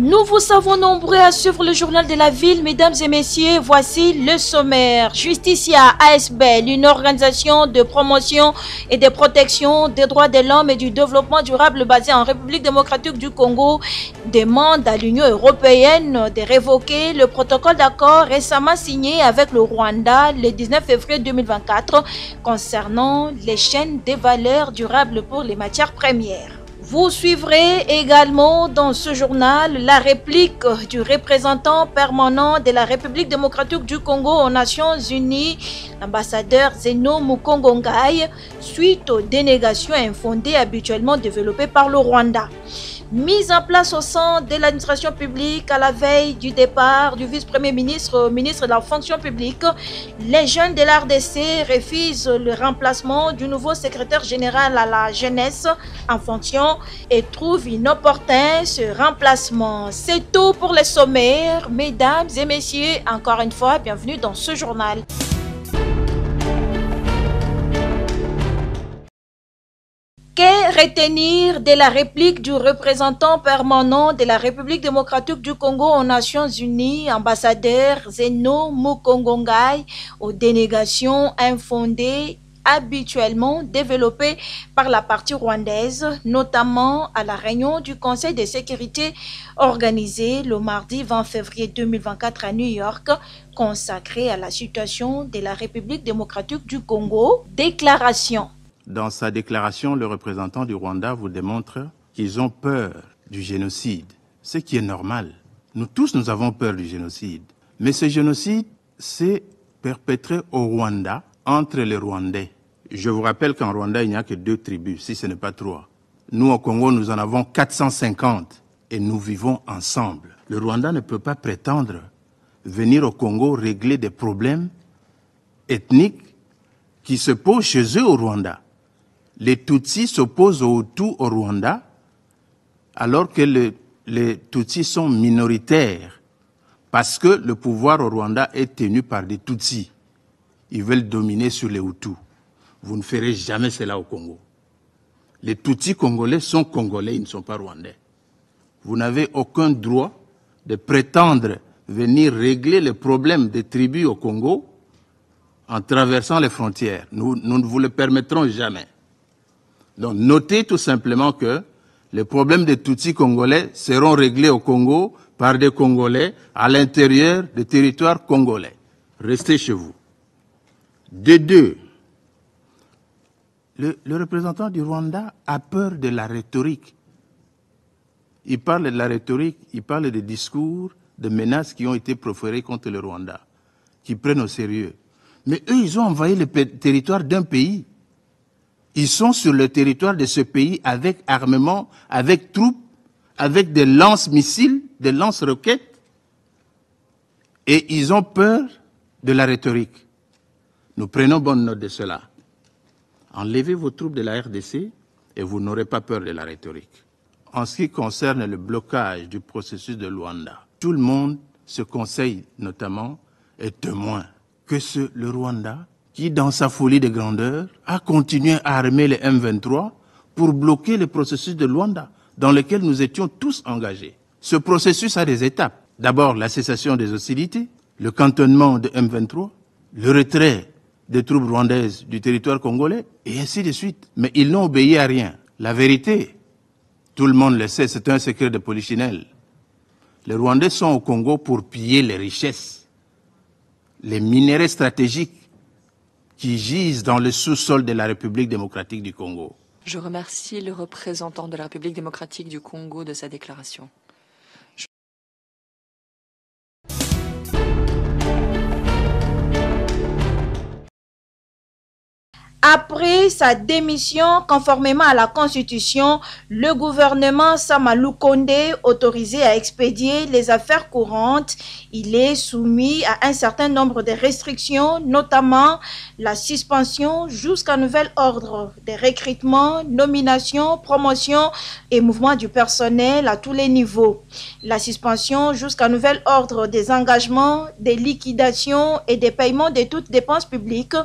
Nous vous savons nombreux à suivre le journal de la ville, mesdames et messieurs, voici le sommaire. Justicia ASBEL, une organisation de promotion et de protection des droits de l'homme et du développement durable basée en République démocratique du Congo, demande à l'Union européenne de révoquer le protocole d'accord récemment signé avec le Rwanda le 19 février 2024 concernant les chaînes de valeur durables pour les matières premières. Vous suivrez également dans ce journal la réplique du représentant permanent de la République démocratique du Congo aux Nations Unies, l'ambassadeur Zeno Mukongo-Ngai, suite aux dénégations infondées habituellement développées par le Rwanda. Mise en place au sein de l'administration publique à la veille du départ du vice-premier ministre, ministre de la fonction publique, les jeunes de l'RDC refusent le remplacement du nouveau secrétaire général à la jeunesse en fonction et trouvent inopportun ce remplacement. C'est tout pour les sommaires. Mesdames et messieurs, encore une fois, bienvenue dans ce journal. Que retenir de la réplique du représentant permanent de la République démocratique du Congo aux Nations Unies, ambassadeur Zeno Mukongo-Ngai, aux dénégations infondées habituellement développées par la partie rwandaise, notamment à la réunion du Conseil de sécurité organisée le mardi 20 février 2024 à New York, consacrée à la situation de la République démocratique du Congo. Déclaration. Dans sa déclaration, le représentant du Rwanda vous démontre qu'ils ont peur du génocide, ce qui est normal. Nous tous, nous avons peur du génocide. Mais ce génocide s'est perpétré au Rwanda, entre les Rwandais. Je vous rappelle qu'en Rwanda, il n'y a que 2 tribus, si ce n'est pas 3. Nous, au Congo, nous en avons 450 et nous vivons ensemble. Le Rwanda ne peut pas prétendre venir au Congo régler des problèmes ethniques qui se posent chez eux au Rwanda. Les Tutsis s'opposent aux Hutus au Rwanda, alors que les Tutsis sont minoritaires, parce que le pouvoir au Rwanda est tenu par des Tutsis. Ils veulent dominer sur les Hutus. Vous ne ferez jamais cela au Congo. Les Tutsis congolais sont congolais, ils ne sont pas rwandais. Vous n'avez aucun droit de prétendre venir régler les problèmes des tribus au Congo en traversant les frontières. Nous ne vous le permettrons jamais. Donc, notez tout simplement que les problèmes des Tutsis congolais seront réglés au Congo par des Congolais à l'intérieur des territoires congolais. Restez chez vous. De deux, le représentant du Rwanda a peur de la rhétorique. Il parle de la rhétorique, il parle des discours, de menaces qui ont été proférés contre le Rwanda, qui prennent au sérieux. Mais eux, ils ont envahi le territoire d'un pays. Ils sont sur le territoire de ce pays avec armement, avec troupes, avec des lance-missiles, des lance-roquettes. Et ils ont peur de la rhétorique. Nous prenons bonne note de cela. Enlevez vos troupes de la RDC et vous n'aurez pas peur de la rhétorique. En ce qui concerne le blocage du processus de Luanda, tout le monde, ce conseil notamment, est témoin que le Rwanda, qui, dans sa folie de grandeur, a continué à armer les M23 pour bloquer le processus de Luanda, dans lequel nous étions tous engagés. Ce processus a des étapes. D'abord, la cessation des hostilités, le cantonnement de M23, le retrait des troupes rwandaises du territoire congolais, et ainsi de suite. Mais ils n'ont obéi à rien. La vérité, tout le monde le sait, c'est un secret de polichinelle. Les Rwandais sont au Congo pour piller les richesses, les minéraux stratégiques qui gisent dans le sous-sol de la République démocratique du Congo. Je remercie le représentant de la République démocratique du Congo de sa déclaration. Après sa démission, conformément à la Constitution, le gouvernement Samalou Kondé, autorisé à expédier les affaires courantes, il est soumis à un certain nombre de restrictions, notamment la suspension jusqu'à nouvel ordre des recrutements, nominations, promotions et mouvements du personnel à tous les niveaux. La suspension jusqu'à nouvel ordre des engagements, des liquidations et des paiements de toutes dépenses publiques,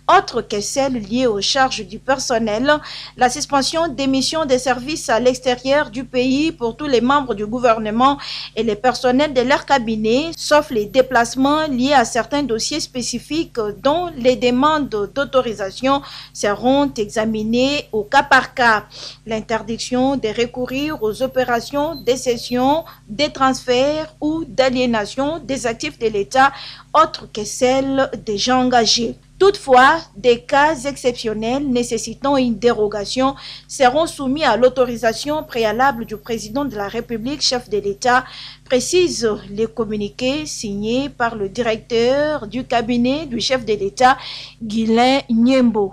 autres que celles liées liées aux charges du personnel, la suspension des missions de service à l'extérieur du pays pour tous les membres du gouvernement et les personnels de leur cabinet, sauf les déplacements liés à certains dossiers spécifiques dont les demandes d'autorisation seront examinées au cas par cas. L'interdiction de recourir aux opérations de cession, de transfert ou d'aliénation des actifs de l'État autres que celles déjà engagées. Toutefois, des cas exceptionnels nécessitant une dérogation seront soumis à l'autorisation préalable du président de la République, chef de l'État, précise les communiqués signés par le directeur du cabinet du chef de l'État, Guilain Nyembo.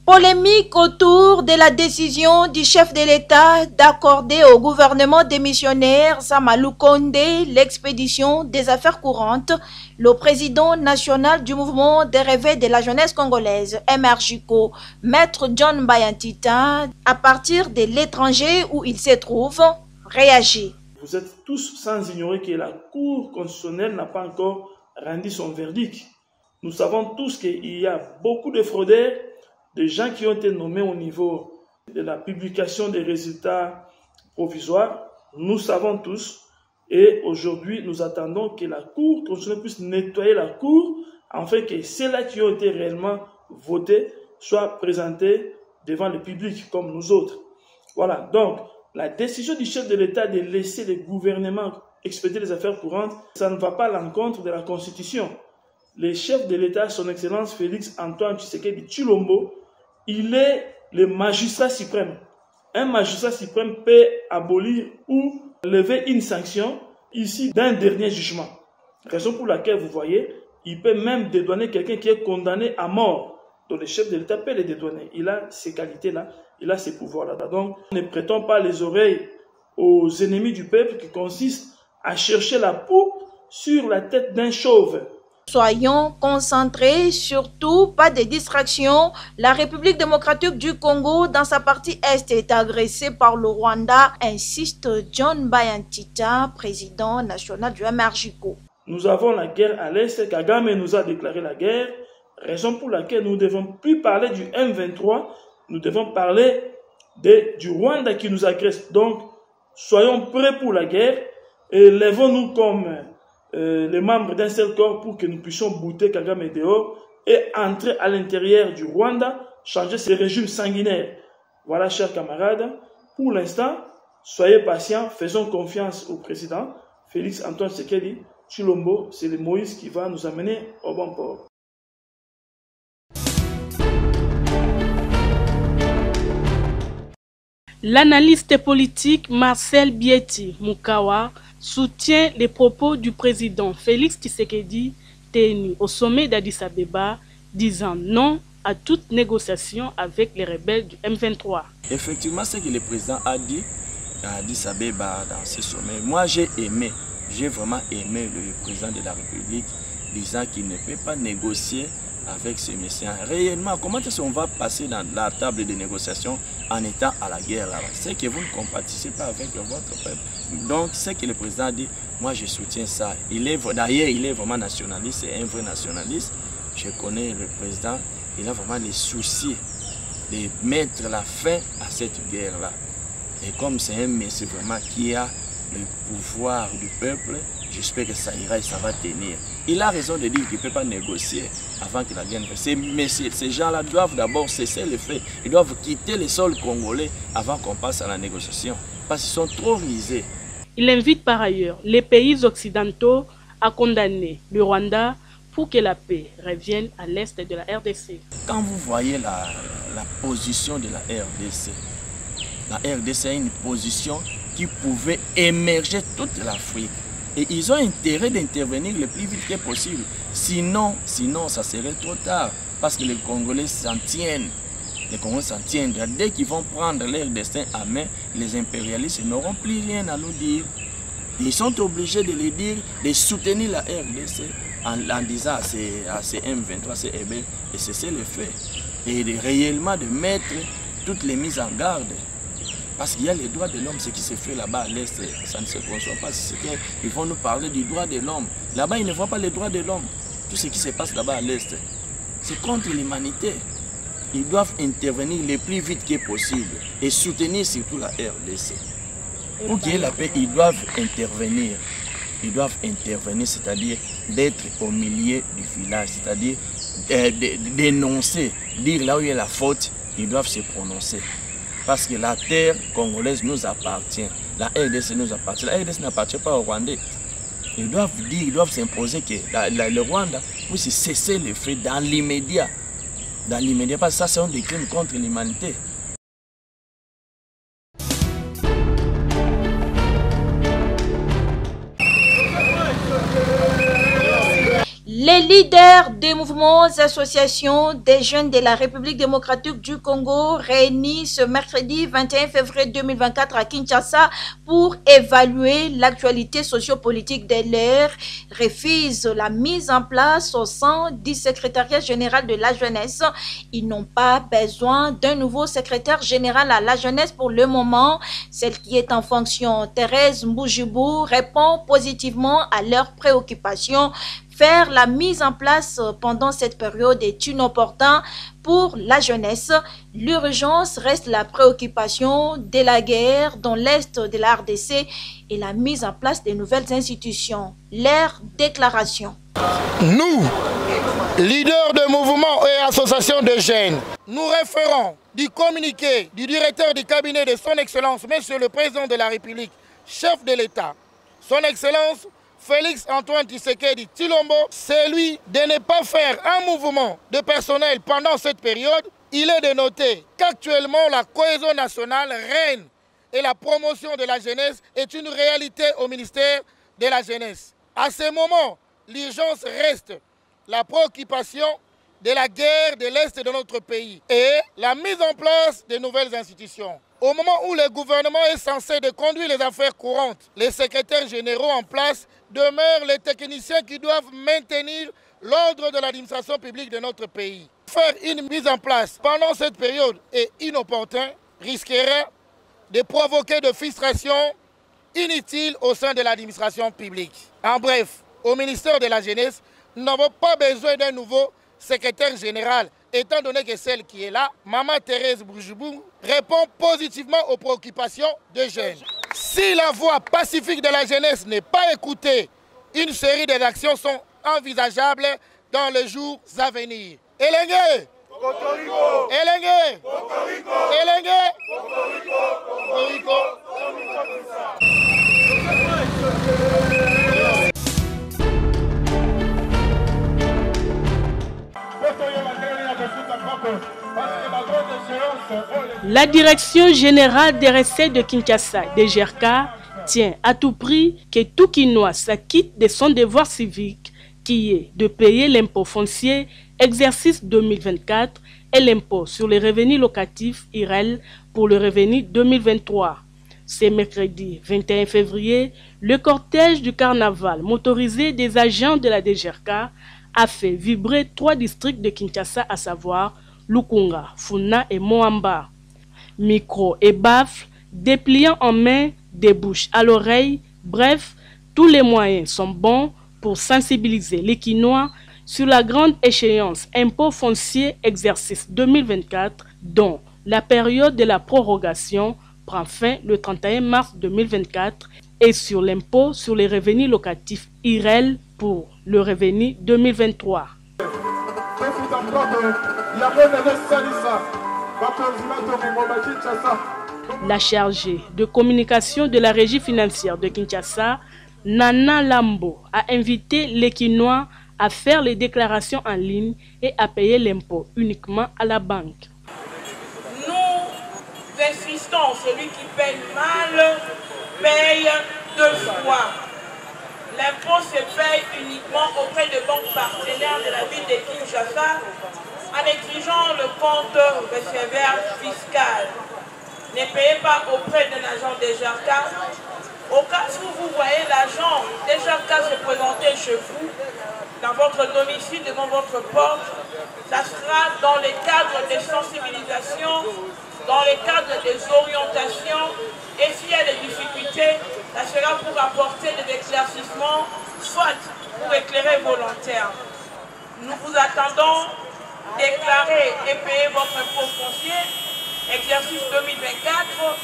Polémique autour de la décision du chef de l'État d'accorder au gouvernement démissionnaire Samalou Kondé l'expédition des affaires courantes. Le président national du mouvement des réveils de la jeunesse congolaise, MRJCO, Maître John Bayantita, à partir de l'étranger où il se trouve, réagit. Vous êtes tous sans ignorer que la Cour constitutionnelle n'a pas encore rendu son verdict. Nous savons tous qu'il y a beaucoup de fraudeurs, des gens qui ont été nommés au niveau de la publication des résultats provisoires. Nous savons tous. Et aujourd'hui, nous attendons que la Cour constitutionnelle puisse nettoyer la Cour afin que ceux-là qui ont été réellement votés soient présentés devant le public comme nous autres. Voilà. Donc, la décision du chef de l'État de laisser le gouvernement expédier les affaires courantes, ça ne va pas à l'encontre de la Constitution. Le chef de l'État, son Excellence Félix Antoine Tshisekedi Tshilombo, il est le magistrat suprême. Un magistrat suprême peut abolir ou lever une sanction ici d'un dernier jugement. Raison pour laquelle, vous voyez, il peut même dédouaner quelqu'un qui est condamné à mort. Donc le chef de l'État peut le dédouaner. Il a ces qualités-là, il a ces pouvoirs-là. Donc ne prêtons pas les oreilles aux ennemis du peuple qui consistent à chercher la poupe sur la tête d'un chauve. Soyons concentrés, surtout pas de distractions. La République démocratique du Congo, dans sa partie Est, est agressée par le Rwanda, insiste John Bayantita, président national du MRJCO. Nous avons la guerre à l'Est, Kagame nous a déclaré la guerre, raison pour laquelle nous ne devons plus parler du M23, nous devons parler du Rwanda qui nous agresse. Donc, soyons prêts pour la guerre et lèvons-nous comme les membres d'un seul corps pour que nous puissions bouter Kagame dehors et entrer à l'intérieur du Rwanda, changer ce régime sanguinaire. Voilà, chers camarades, pour l'instant, soyez patients, faisons confiance au président Félix Antoine Tshisekedi Tshilombo. C'est le Moïse qui va nous amener au bon port. L'analyste politique Marcel Bieti Mukawa soutient les propos du président Félix Tshisekedi tenu au sommet d'Addis Abeba, disant non à toute négociation avec les rebelles du M23. Effectivement, ce que le président a dit à Addis Abeba dans ce sommet, moi j'ai vraiment aimé le président de la République disant qu'il ne peut pas négocier avec ces messieurs. Réellement, comment est-ce qu'on va passer dans la table de négociation en étant à la guerre là-bas? C'est que vous ne compatissez pas avec votre peuple. Donc, ce que le président dit, moi je soutiens ça. D'ailleurs, il est vraiment nationaliste, c'est un vrai nationaliste. Je connais le président, il a vraiment les soucis de mettre la fin à cette guerre-là. Et comme c'est un monsieur vraiment qui a le pouvoir du peuple, j'espère que ça ira et ça va tenir. Il a raison de dire qu'il ne peut pas négocier avant que la guerre ne fasse. Ces gens-là doivent d'abord cesser les faits. Ils doivent quitter les sols congolais avant qu'on passe à la négociation. Parce qu'ils sont trop risés. Il invite par ailleurs les pays occidentaux à condamner le Rwanda pour que la paix revienne à l'est de la RDC. Quand vous voyez la position de la RDC a une position qui pouvait émerger toute l'Afrique. Et ils ont intérêt d'intervenir le plus vite que possible. Sinon, ça serait trop tard. Parce que les Congolais s'en tiennent. Les Congolais s'en tiennent. Dès qu'ils vont prendre leur destin à main, les impérialistes n'auront plus rien à nous dire. Ils sont obligés de les dire, de soutenir la RDC en disant à ces M23, ces EB, et cesser le fait. Et réellement de mettre toutes les mises en garde Parce qu'il y a les droits de l'homme, ce qui se fait là-bas à l'Est, ça ne se conçoit pas. Ils vont nous parler du droit de l'homme. Là-bas, ils ne voient pas les droits de l'homme. Tout ce qui se passe là-bas à l'Est, c'est contre l'humanité. Ils doivent intervenir le plus vite que possible et soutenir surtout la RDC. Pour qu'il y ait la paix, ils doivent intervenir. Ils doivent intervenir, c'est-à-dire d'être au milieu du village, c'est-à-dire dénoncer, dire là où il y a la faute, ils doivent se prononcer. Parce que la terre congolaise nous appartient, la RDC nous appartient. La RDC n'appartient pas aux Rwandais. Ils doivent dire, ils doivent s'imposer que le Rwanda puisse cesser le fait dans l'immédiat. Dans l'immédiat, parce que ça, c'est un des crimes contre l'humanité. Les leaders des mouvements et associations des jeunes de la République démocratique du Congo réunis ce mercredi 21 février 2024 à Kinshasa pour évaluer l'actualité sociopolitique de l'ère refusent la mise en place au sein du secrétariat général de la jeunesse. Ils n'ont pas besoin d'un nouveau secrétaire général à la jeunesse pour le moment. Celle qui est en fonction, Thérèse Mboujibou, répond positivement à leurs préoccupations. Faire la mise en place pendant cette période est inopportun pour la jeunesse. L'urgence reste la préoccupation de la guerre dans l'est de la RDC et la mise en place des nouvelles institutions. Leur déclaration. Nous, leaders de mouvements et associations de jeunes, nous référons du communiqué du directeur du cabinet de son Excellence, Monsieur le Président de la République, chef de l'État, son Excellence Félix Antoine Tshisekedi Tshilombo, c'est lui de ne pas faire un mouvement de personnel pendant cette période. Il est de noter qu'actuellement la cohésion nationale règne et la promotion de la jeunesse est une réalité au ministère de la Jeunesse. À ce moment, l'urgence reste la préoccupation de la guerre de l'Est de notre pays et la mise en place de nouvelles institutions. Au moment où le gouvernement est censé de conduire les affaires courantes, les secrétaires généraux en place demeurent les techniciens qui doivent maintenir l'ordre de l'administration publique de notre pays. Faire une mise en place pendant cette période est inopportun, risquerait de provoquer de frustrations inutiles au sein de l'administration publique. En bref, au ministère de la Jeunesse, nous n'avons pas besoin d'un nouveau secrétaire général, étant donné que celle qui est là, Maman Thérèse Mboujibou, répond positivement aux préoccupations des jeunes. Si la voix pacifique de la jeunesse n'est pas écoutée, une série d'actions sont envisageables dans les jours à venir. Elengue! Elengue! Elengue! La Direction générale des recettes de Kinshasa, DGRK, tient à tout prix que tout Kinois s'acquitte de son devoir civique, qui est de payer l'impôt foncier exercice 2024 et l'impôt sur les revenus locatifs IREL pour le revenu 2023. Ce mercredi 21 février, le cortège du carnaval motorisé des agents de la DGRK a fait vibrer 3 districts de Kinshasa, à savoir Lukunga, Funa et Moamba. Micro et baffles, dépliant en main, des bouches à l'oreille, bref, tous les moyens sont bons pour sensibiliser les Kinois sur la grande échéance impôt foncier exercice 2024, dont la période de la prorogation prend fin le 31 mars 2024, et sur l'impôt sur les revenus locatifs IREL pour le revenu 2023. La chargée de communication de la régie financière de Kinshasa, Nana Lambo, a invité les Kinois à faire les déclarations en ligne et à payer l'impôt uniquement à la banque. Nous insistons, celui qui paye mal paye 2 fois. L'impôt se paye uniquement auprès de banques partenaires de la ville de Kinshasa en exigeant le compte receveur fiscal. Ne payez pas auprès d'un agent DGRK. Au cas où vous voyez l'agent DGRK se présenter chez vous, dans votre domicile, devant votre porte, ça sera dans les cadres de sensibilisation, dans les cadres des orientations soit pour apporter des éclaircissements, soit pour éclairer volontaires. Nous vous attendons déclarer et payer votre impôt foncier, exercice 2024.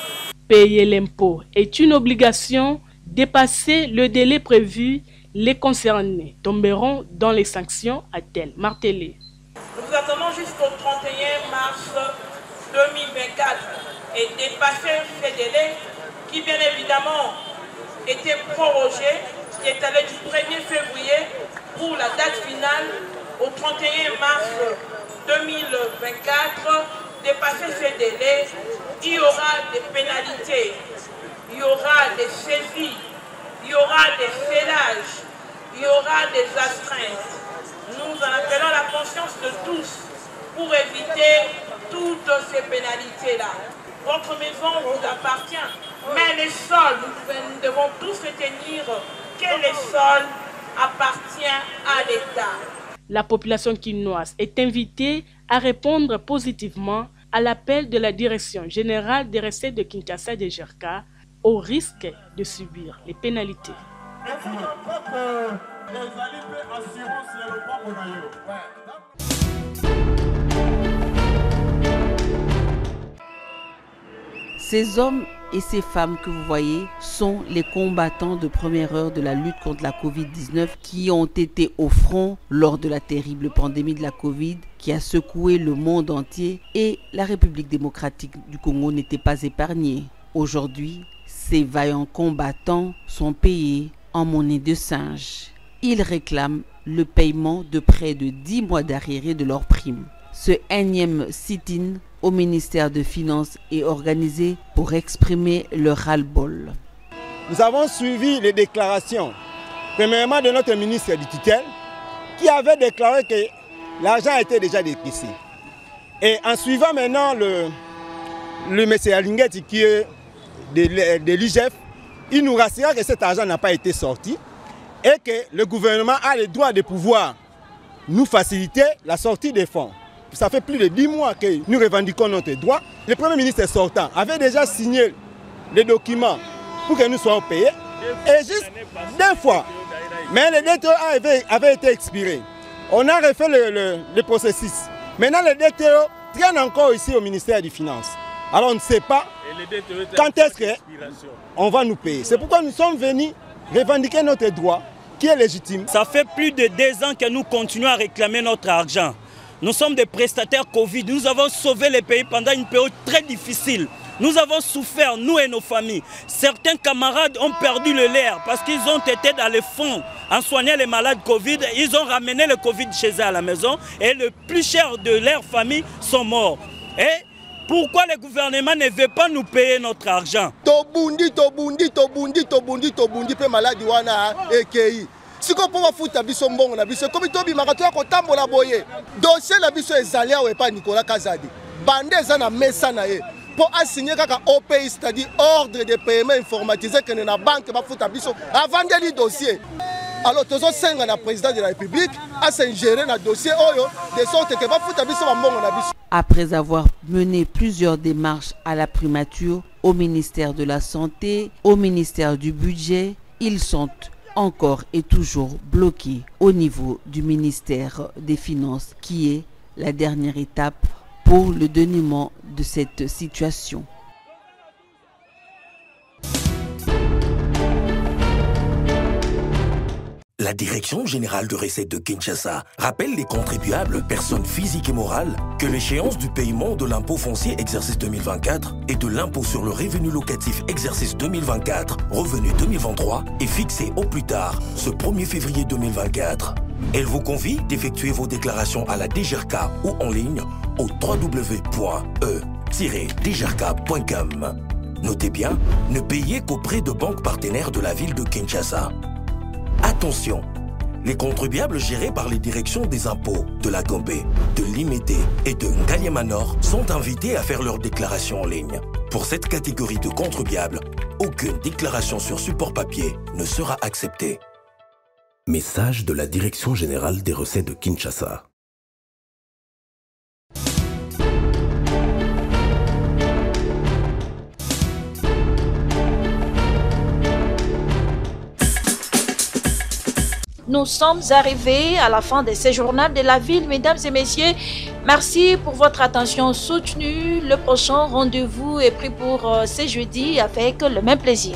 Payer l'impôt est une obligation. Dépasser le délai prévu, les concernés tomberont dans les sanctions, a-t-elle martelé. Nous vous attendons jusqu'au 31 mars 2024 et dépasser ces délais qui bien évidemment étaient prorogés, qui est allé du 1er février pour la date finale au 31 mars 2024. Dépasser ces délais, il y aura des pénalités, il y aura des saisies, il y aura des félages, il y aura des astreintes. Nous en appelons la conscience de tous pour éviter toutes ces pénalités-là. Votre maison vous appartient, mais les sols, nous devons tous retenir que les sols appartiennent à l'État. La population quinoise est invitée à répondre positivement à l'appel de la Direction générale des recettes de Kinshasa DGRK au risque de subir les pénalités. Ces hommes et ces femmes que vous voyez sont les combattants de première heure de la lutte contre la Covid-19 qui ont été au front lors de la terrible pandémie de la Covid qui a secoué le monde entier et la République démocratique du Congo n'était pas épargnée. Aujourd'hui, ces vaillants combattants sont payés en monnaie de singe. Ils réclament le paiement de près de 10 mois d'arriérés de leurs primes. Ce énième sit-in au ministère des Finances est organisé pour exprimer le ras-le-bol. Nous avons suivi les déclarations, premièrement de notre ministre du tutelle, qui avait déclaré que l'argent était déjà décaissé. Et en suivant maintenant le monsieur Alinguetti qui est de l'IGF, il nous rassura que cet argent n'a pas été sorti et que le gouvernement a le droit de pouvoir nous faciliter la sortie des fonds. Ça fait plus de 10 mois que nous revendiquons notre droit. Le Premier ministre sortant avait déjà signé les documents pour que nous soyons payés. Et juste 2 fois. Mais les DTO avaient été expirés. On a refait le processus. Maintenant, les DTO traînent encore ici au ministère des Finances. Alors on ne sait pas quand est-ce qu'on va nous payer. C'est pourquoi nous sommes venus revendiquer notre droit qui est légitime. Ça fait plus de 2 ans que nous continuons à réclamer notre argent. Nous sommes des prestataires Covid. Nous avons sauvé le pays pendant une période très difficile. Nous avons souffert, nous et nos familles. Certains camarades ont perdu le leur parce qu'ils ont été dans les fonds en soignant les malades Covid. Ils ont ramené le Covid chez eux à la maison et le plus cher de leur famille sont morts. Et pourquoi le gouvernement ne veut pas nous payer notre argent? Tobundi, pe maladi wana ekei. Si on peut faire biso mbongo na biso comme tobi makato ko tambola boye dossier na biso ezali awe pa Nicolas Kazadi bande eza na mesa na ye pour assigner kaka OPI c'est-à-dire ordre de paiement informatisé que na banque ba futa biso avant de dossier. Alors tozo senga na président de la République a s'ingérer na dossier oyo de sorte que ba futa biso mbongo na biso. Après avoir mené plusieurs démarches à la primature, au ministère de la Santé, au ministère du Budget, ils sont encore et toujours bloqués au niveau du ministère des Finances, qui est la dernière étape pour le dénouement de cette situation. La Direction générale de recettes de Kinshasa rappelle les contribuables, personnes physiques et morales, que l'échéance du paiement de l'impôt foncier exercice 2024 et de l'impôt sur le revenu locatif exercice 2024, revenu 2023, est fixée au plus tard ce 1er février 2024. Elle vous convie d'effectuer vos déclarations à la DGRK ou en ligne au www.e-dgrk.com. Notez bien, ne payez qu'auprès de banques partenaires de la ville de Kinshasa. Attention, les contribuables gérés par les directions des impôts de la Gombe, de l'Imédé et de Ngaliema Nord sont invités à faire leur déclaration en ligne. Pour cette catégorie de contribuables, aucune déclaration sur support papier ne sera acceptée. Message de la Direction générale des recettes de Kinshasa. nous sommes arrivés à la fin de ce journal de la ville. Mesdames et messieurs, merci pour votre attention soutenue. Le prochain rendez-vous est pris pour ce jeudi avec le même plaisir.